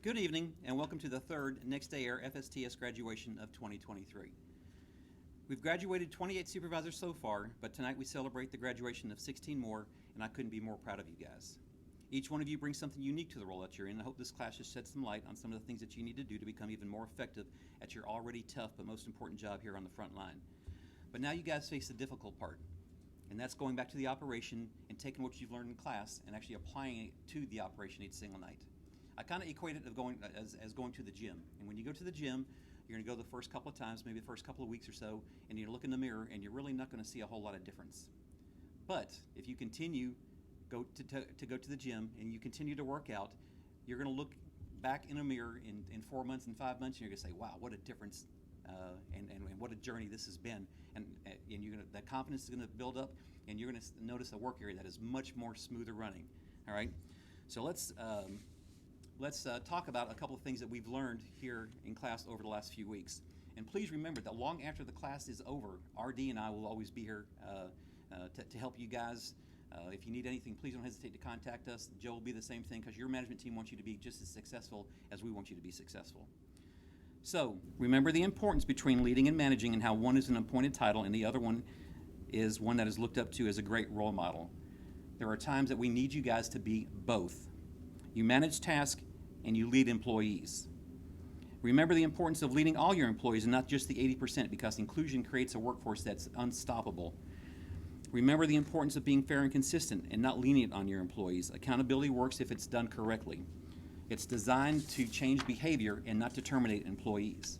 Good evening, and welcome to the third Next Day Air FSTS graduation of 2023. We've graduated 28 supervisors so far, but tonight we celebrate the graduation of 16 more, and I couldn't be more proud of you guys. Each one of you brings something unique to the role that you're in. I hope this class just sheds some light on some of the things that you need to do to become even more effective at your already tough but most important job here on the front line. But now you guys face the difficult part, and that's going back to the operation and taking what you've learned in class and actually applying it to the operation each single night. I kind of equate it as going to the gym. And when you go to the gym, you're going to go the first couple of times, maybe the first couple of weeks or so, and you look in the mirror and you're really not going to see a whole lot of difference. But if you continue to go to the gym and you continue to work out, you're going to look back in a mirror in 4 months and 5 months, and you're going to say, wow, what a difference and what a journey this has been. And that confidence is going to build up, and you're going to notice a work area that is much more smoother running. All right? So let's talk about a couple of things that we've learned here in class over the last few weeks. And please remember that long after the class is over, RD and I will always be here to help you guys. If you need anything, please don't hesitate to contact us. Joe will be the same thing, because your management team wants you to be just as successful as we want you to be successful. So remember the importance between leading and managing, and how one is an appointed title and the other one is one that is looked up to as a great role model. There are times that we need you guys to be both. You manage tasks and you lead employees. Remember the importance of leading all your employees and not just the 80%, because inclusion creates a workforce that's unstoppable. Remember the importance of being fair and consistent and not lenient on your employees. Accountability works if it's done correctly. It's designed to change behavior and not to terminate employees.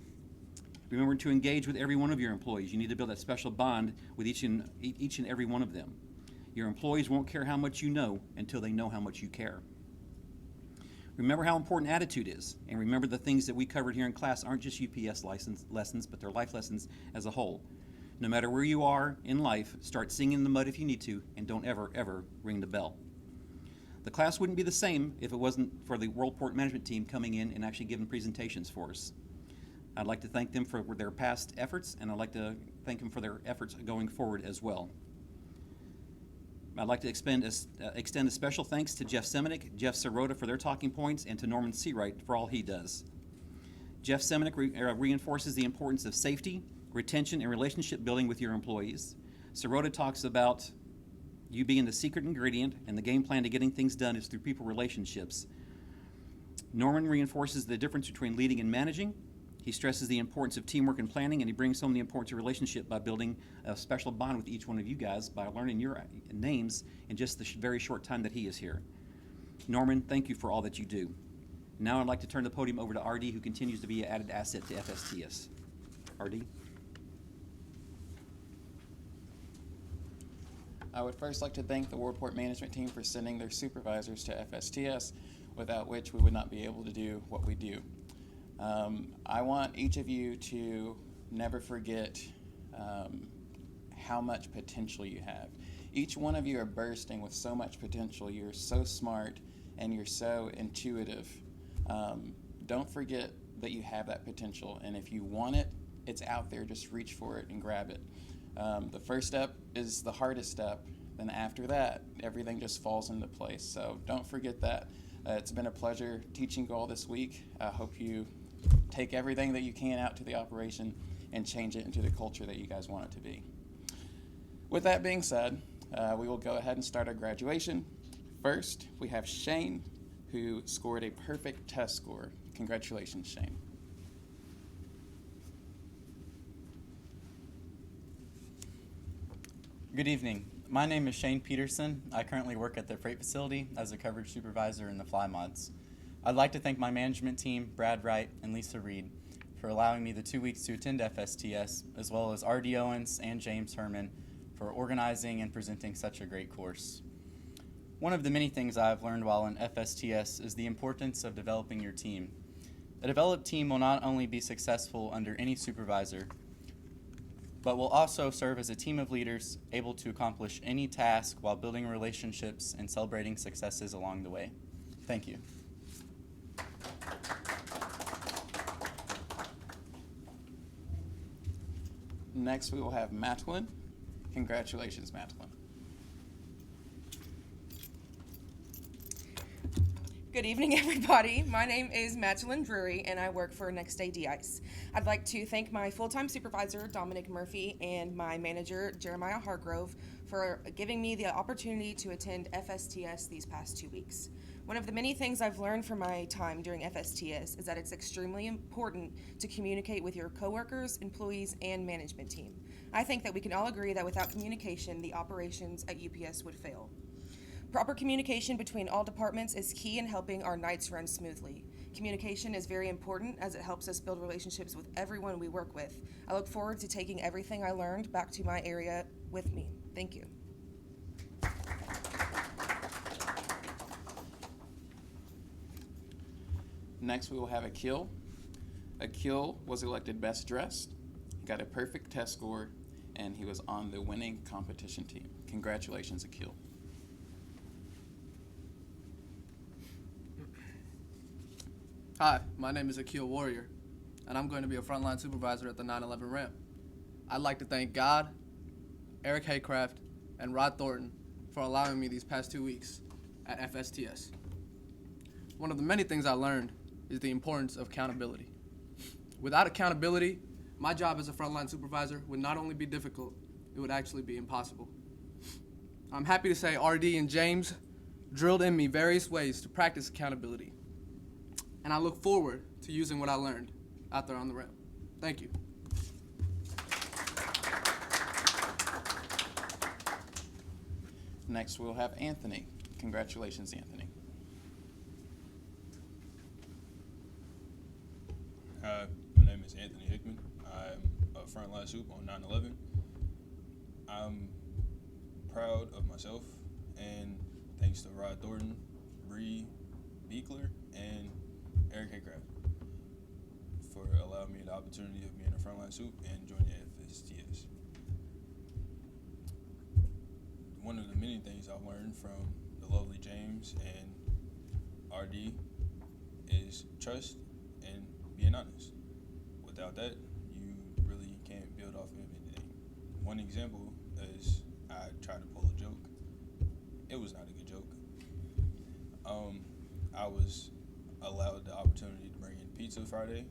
Remember to engage with every one of your employees. You need to build that special bond with each and every one of them. Your employees won't care how much you know until they know how much you care. Remember how important attitude is, and remember the things that we covered here in class aren't just UPS lessons, but they're life lessons as a whole. No matter where you are in life, start singing in the mud if you need to, and don't ever, ever ring the bell. The class wouldn't be the same if it wasn't for the Worldport management team coming in and actually giving presentations for us. I'd like to thank them for their past efforts, and I'd like to thank them for their efforts going forward as well. I'd like to extend a special thanks to Jeff Semenik, Jeff Sirota for their talking points, and to Norman Seawright for all he does. Jeff Semenik reinforces the importance of safety, retention, and relationship building with your employees. Sirota talks about you being the secret ingredient, and the game plan to getting things done is through people relationships. Norman reinforces the difference between leading and managing. He stresses the importance of teamwork and planning, and he brings home the importance of relationship by building a special bond with each one of you guys by learning your names in just the very short time that he is here. Norman, thank you for all that you do. Now I'd like to turn the podium over to RD, who continues to be an added asset to FSTS. RD? I would first like to thank the Worldport management team for sending their supervisors to FSTS, without which we would not be able to do what we do. I want each of you to never forget how much potential you have. Each one of you are bursting with so much potential. You're so smart and you're so intuitive. Don't forget that you have that potential, and if you want it, it's out there. Just reach for it and grab it. The first step is the hardest step, and after that, everything just falls into place. So don't forget that. It's been a pleasure teaching you all this week. I hope you take everything that you can out to the operation and change it into the culture that you guys want it to be. With that being said, we will go ahead and start our graduation. First, we have Shane, who scored a perfect test score. Congratulations, Shane. Good evening. My name is Shane Peterson. I currently work at the freight facility as a coverage supervisor in the fly mods. I'd like to thank my management team, Brad Wright and Lisa Reed, for allowing me the 2 weeks to attend FSTS, as well as R.D. Owens and James Herman for organizing and presenting such a great course. One of the many things I've learned while in FSTS is the importance of developing your team. A developed team will not only be successful under any supervisor, but will also serve as a team of leaders able to accomplish any task while building relationships and celebrating successes along the way. Thank you. Next, we will have Madeline. Congratulations, Madeline. Good evening, everybody. My name is Drury, and I work for Next Day De-Ice. I'd like to thank my full-time supervisor, Dominic Murphy, and my manager, Jeremiah Hargrove, for giving me the opportunity to attend FSTS these past 2 weeks. One of the many things I've learned from my time during FSTS is that it's extremely important to communicate with your coworkers, employees, and management team. I think that we can all agree that without communication, the operations at UPS would fail. Proper communication between all departments is key in helping our nights run smoothly. Communication is very important as it helps us build relationships with everyone we work with. I look forward to taking everything I learned back to my area with me. Thank you. Next, we will have Akhil. Akhil was elected best dressed. He got a perfect test score, and he was on the winning competition team. Congratulations, Akhil. Hi, my name is Akhil Warrior, and I'm going to be a frontline supervisor at the 9/11 ramp. I'd like to thank God, Eric Haycraft, and Rod Thornton for allowing me these past 2 weeks at FSTS. One of the many things I learned is the importance of accountability. Without accountability, my job as a frontline supervisor would not only be difficult, it would actually be impossible. I'm happy to say RD and James drilled in me various ways to practice accountability, and I look forward to using what I learned out there on the ramp. Thank you. Next, we'll have Anthony. Congratulations, Anthony. Hi, my name is Anthony Hickman. I'm a frontline soup on 9/11. I'm proud of myself, and thanks to Rod Thornton, Bldg, and Eric Haycraft for allowing me the opportunity of being a frontline soup and joining FSTS. One of the many things I've learned from the lovely James and RD is trust and being honest. Without that, you really can't build off of anything. One example is I tried to pull a joke. It was not a good joke. I was allowed the opportunity to bring in pizza Friday.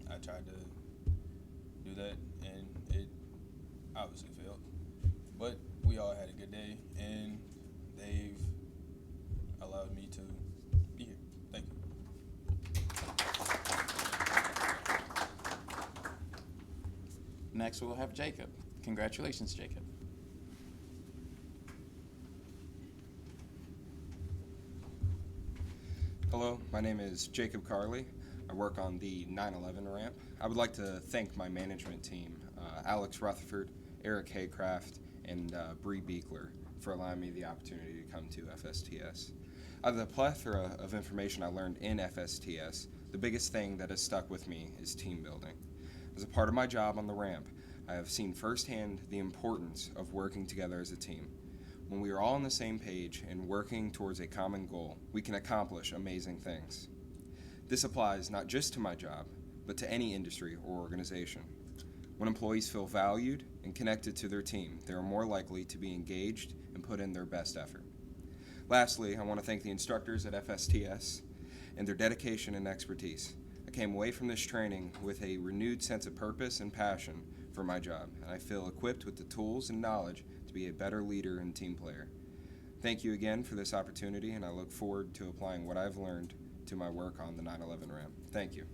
I tried to do that, and it obviously failed. But we all had a good day, and they've allowed me to be here. Thank you. Next, we'll have Jacob. Congratulations, Jacob. Hello, my name is Jacob Carley. I work on the 9/11 ramp. I would like to thank my management team, Alex Rutherford, Eric Haycraft, and Bldg, for allowing me the opportunity to come to FSTS. Out of the plethora of information I learned in FSTS, the biggest thing that has stuck with me is team building. As a part of my job on the ramp, I have seen firsthand the importance of working together as a team. When we are all on the same page and working towards a common goal, we can accomplish amazing things. This applies not just to my job, but to any industry or organization. When employees feel valued and connected to their team, they are more likely to be engaged and put in their best effort. Lastly, I want to thank the instructors at FSTS and their dedication and expertise. I came away from this training with a renewed sense of purpose and passion for my job, and I feel equipped with the tools and knowledge to be a better leader and team player. Thank you again for this opportunity, and I look forward to applying what I've learned to my work on the 9/11 ramp. Thank you.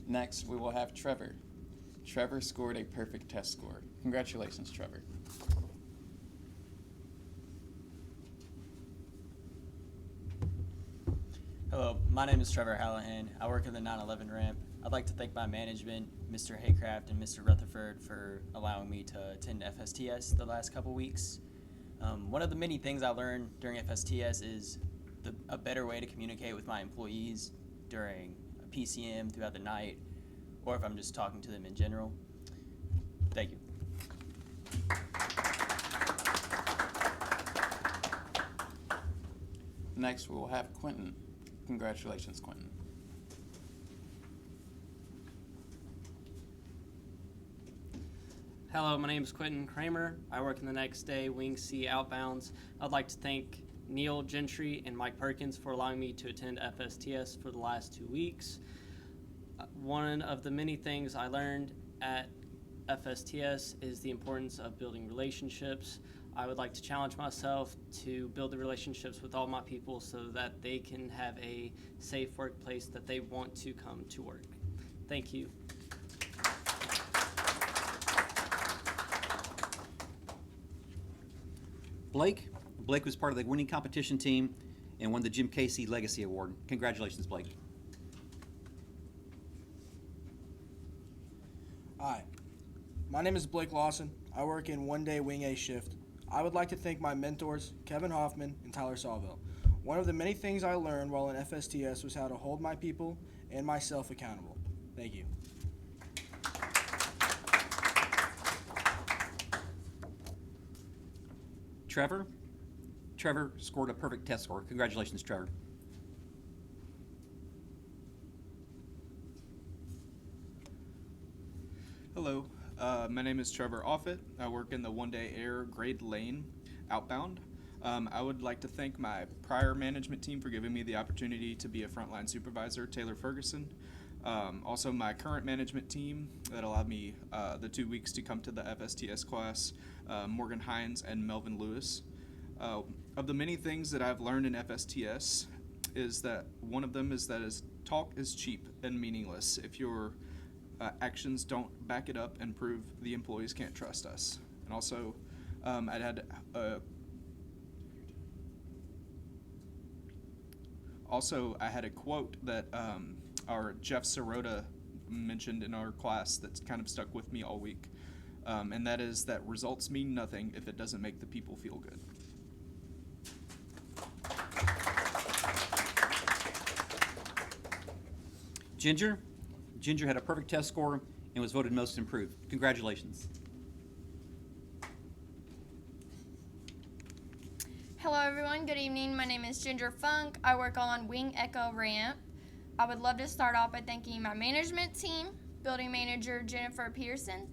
Next, we will have Trevor. Trevor scored a perfect test score. Congratulations, Trevor. Hello, my name is Trevor Hallahan. I work in the 9/11 ramp. I'd like to thank my management, Mr. Haycraft and Mr. Rutherford, for allowing me to attend FSTS the last couple weeks. One of the many things I learned during FSTS is a better way to communicate with my employees during a PCM throughout the night, or if I'm just talking to them in general. Thank you. Next, we will have Quinton. Congratulations, Quinton. Hello, my name is Quinton Kramer. I work in the next day Wing C Outbounds. I'd like to thank Neil Gentry and Mike Perkins for allowing me to attend FSTS for the last 2 weeks. One of the many things I learned at FSTS is the importance of building relationships. I would like to challenge myself to build the relationships with all my people so that they can have a safe workplace that they want to come to work. Thank you. Blake was part of the winning competition team and won the Jim Casey Legacy Award. Congratulations, Blake. Hi, my name is Blake Lawson. I work in one-day Wing A shift. I would like to thank my mentors, Kevin Hoffman and Tyler Sawville. One of the many things I learned while in FSTS was how to hold my people and myself accountable. Thank you. Trevor. Trevor scored a perfect test score. Congratulations, Trevor. Hello, my name is Trevor Offutt. I work in the one-day air grade lane outbound. I would like to thank my prior management team for giving me the opportunity to be a frontline supervisor, Taylor Ferguson. Also my current management team that allowed me the 2 weeks to come to the FSTS class, Morgan Hines and Melvin Lewis. Of the many things that I've learned in FSTS is that one of them is that talk is cheap and meaningless if your actions don't back it up and prove the employees can't trust us. And also, I had a quote that our Jeff Sirota mentioned in our class that's kind of stuck with me all week, and that is that results mean nothing if it doesn't make the people feel good. Ginger. Ginger had a perfect test score and was voted most improved. Congratulations. Hello everyone, good evening. My name is Ginger Funk. I work on Wing Echo Ramp. I would love to start off by thanking my management team, building manager Jennifer Peterson,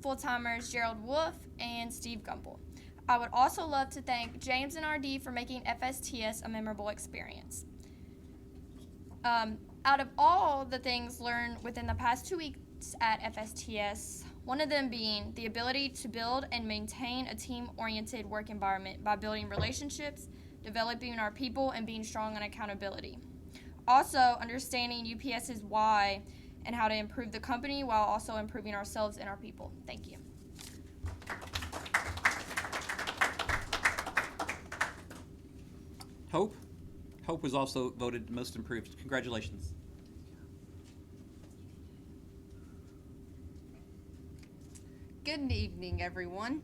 full-timers Gerald Wolf, and Steve Gumpel. I would also love to thank James and RD for making FSTS a memorable experience. Out of all the things learned within the past 2 weeks at FSTS, one of them being the ability to build and maintain a team-oriented work environment by building relationships, developing our people, and being strong on accountability. Also, understanding UPS's why and how to improve the company while also improving ourselves and our people. Thank you. Hope. Hope was also voted most improved. Congratulations. Good evening, everyone.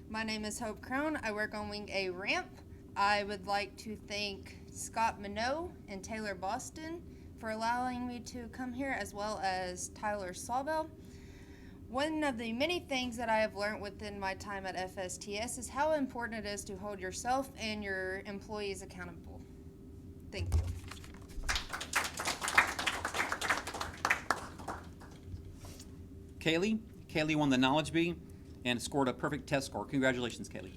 My name is Hope Krohn. I work on Wing A Ramp. I would like to thank Scott Minot and Taylor Boston for allowing me to come here, as well as Tyler Sawville. One of the many things that I have learned within my time at FSTS is how important it is to hold yourself and your employees accountable. Thank you. Cailey. Cailey won the Knowledge Bee and scored a perfect test score. Congratulations, Cailey.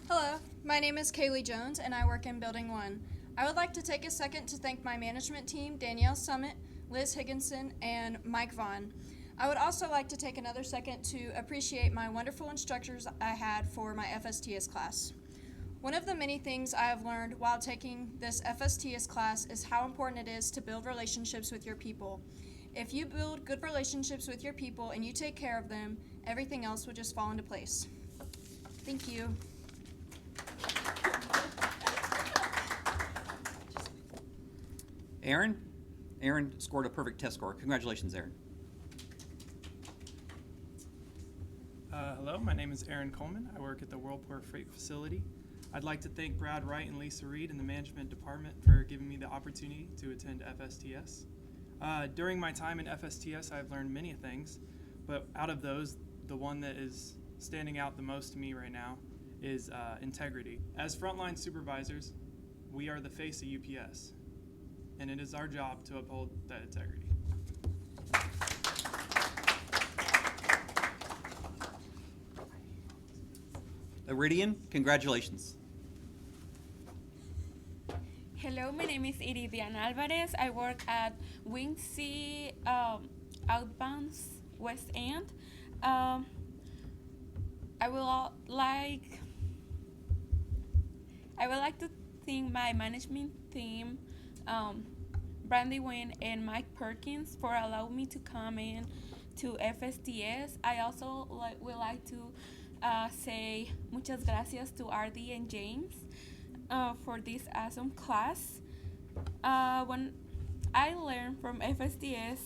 Hello, my name is Cailey Jones and I work in Building 1. I would like to take a second to thank my management team, Danielle Summit, Liz Higginson, and Mike Vaughn. I would also like to take another second to appreciate my wonderful instructors I had for my FSTS class. One of the many things I have learned while taking this FSTS class is how important it is to build relationships with your people. If you build good relationships with your people and you take care of them, everything else will just fall into place. Thank you. Aaron. Aaron scored a perfect test score. Congratulations, Aaron. Hello, my name is Aaron Coleman. I work at the Worldport Freight Facility. I'd like to thank Brad Wright and Lisa Reed in the management department for giving me the opportunity to attend FSTS. During my time in FSTS, I've learned many things, but out of those, the one that is standing out the most to me right now is integrity. As frontline supervisors, we are the face of UPS, and it is our job to uphold that integrity. Iridian, congratulations. Hello, my name is Iridian Alvarez. I work at Wing C Outbounds West End. I would like to thank my management team, Brandy Wynn and Mike Perkins, for allowing me to come in to FSTS. I also would like to say muchas gracias to RD and James for this awesome class. When I learned from FSTS,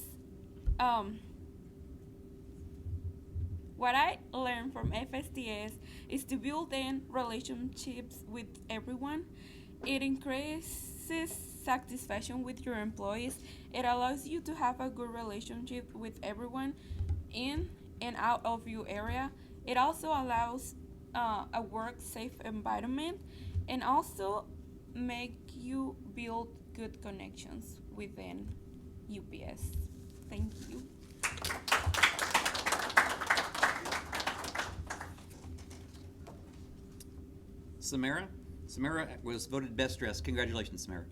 what I learned from FSTS is to build in relationships with everyone. It increases satisfaction with your employees. It allows you to have a good relationship with everyone in and out of your area. It also allows a work-safe environment and also make you build good connections within UPS. Thank you. Samara? Samara was voted best dressed. Congratulations, Samara.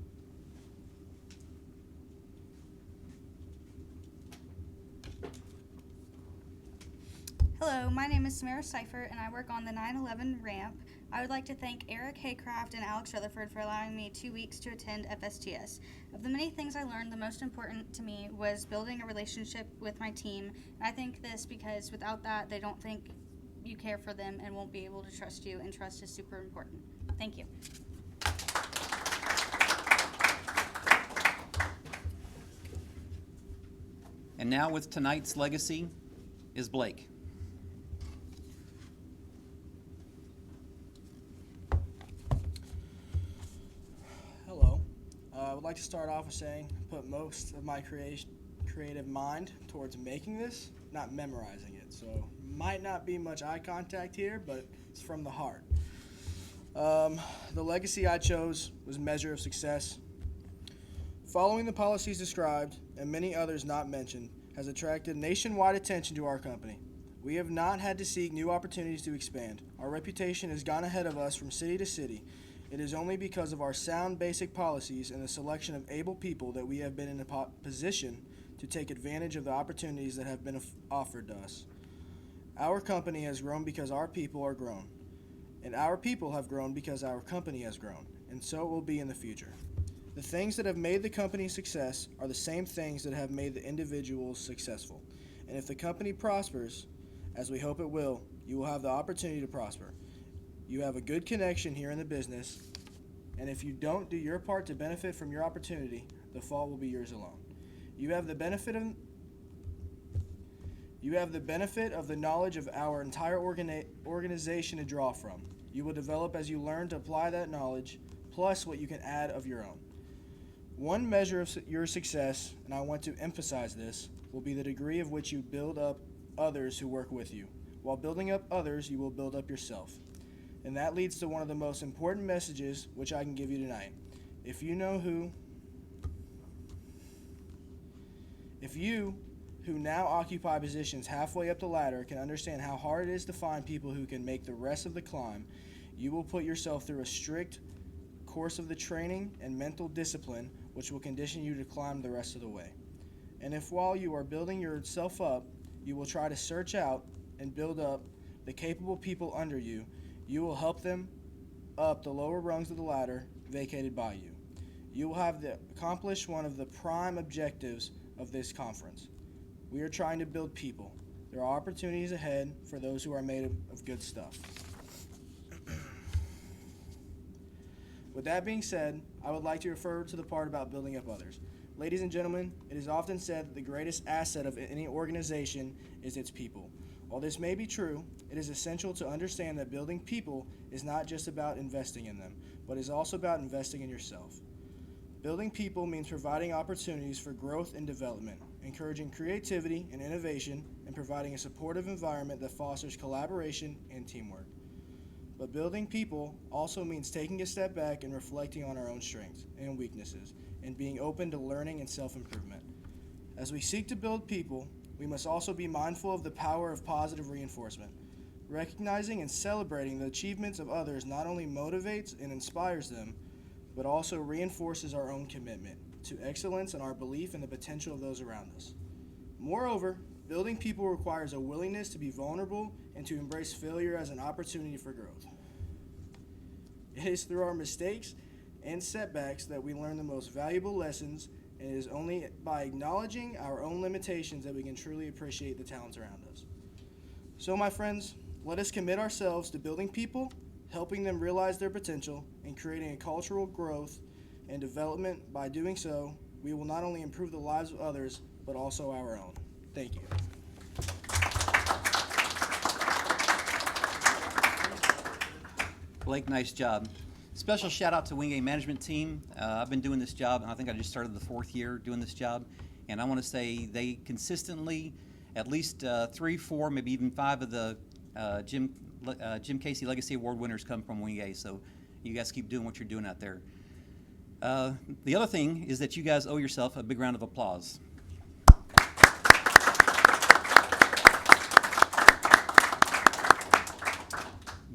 Hello, my name is Samara Seifert, and I work on the 911 ramp. I would like to thank Eric Haycraft and Alex Rutherford for allowing me 2 weeks to attend FSTS. Of the many things I learned, the most important to me was building a relationship with my team. And I think this because without that, they don't think you care for them and won't be able to trust you, and trust is super important. Thank you. And now with tonight's legacy is Bldg. Hello. I would like to start off with saying I put most of my creative mind towards making this, not memorizing it. So might not be much eye contact here, but it's from the heart. The legacy I chose was measure of success. Following the policies described, and many others not mentioned, has attracted nationwide attention to our company. We have not had to seek new opportunities to expand. Our reputation has gone ahead of us from city to city. It is only because of our sound basic policies and the selection of able people that we have been in a position to take advantage of the opportunities that have been offered to us. Our company has grown because our people are grown. And our people have grown because our company has grown. And so it will be in the future. The things that have made the company a success are the same things that have made the individuals successful. And if the company prospers, as we hope it will, you will have the opportunity to prosper. You have a good connection here in the business, and if you don't do your part to benefit from your opportunity, the fault will be yours alone. You have the benefit of the knowledge of our entire organization to draw from. You will develop as you learn to apply that knowledge, plus what you can add of your own. One measure of your success, and I want to emphasize this, will be the degree of which you build up others who work with you. While building up others, you will build up yourself. And that leads to one of the most important messages which I can give you tonight. If you who now occupy positions halfway up the ladder can understand how hard it is to find people who can make the rest of the climb, you will put yourself through a strict course of the training and mental discipline which will condition you to climb the rest of the way. And if while you are building yourself up, you will try to search out and build up the capable people under you, you will help them up the lower rungs of the ladder vacated by you. You will have accomplished one of the prime objectives of this conference. We are trying to build people. There are opportunities ahead for those who are made of good stuff. With that being said, I would like to refer to the part about building up others. Ladies and gentlemen, it is often said that the greatest asset of any organization is its people. While this may be true, it is essential to understand that building people is not just about investing in them, but is also about investing in yourself. Building people means providing opportunities for growth and development, encouraging creativity and innovation, and providing a supportive environment that fosters collaboration and teamwork. But building people also means taking a step back and reflecting on our own strengths and weaknesses, and being open to learning and self-improvement. As we seek to build people, we must also be mindful of the power of positive reinforcement. Recognizing and celebrating the achievements of others not only motivates and inspires them, but also reinforces our own commitment to excellence and our belief in the potential of those around us. Moreover, building people requires a willingness to be vulnerable and to embrace failure as an opportunity for growth. It is through our mistakes and setbacks that we learn the most valuable lessons, and it is only by acknowledging our own limitations that we can truly appreciate the talents around us. So, my friends, let us commit ourselves to building people, helping them realize their potential, and creating a cultural growth and development. By doing so, we will not only improve the lives of others, but also our own. Thank you. Blake, nice job. Special shout out to Wing A management team. I've been doing this job, and I think I just started the 4th year doing this job. And I want to say they consistently, at least 3, 4, maybe even 5 of the Jim Casey Legacy Award winners come from Wing A. So you guys keep doing what you're doing out there. The other thing is that you guys owe yourself a big round of applause.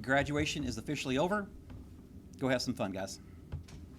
Graduation is officially over. Go have some fun, guys.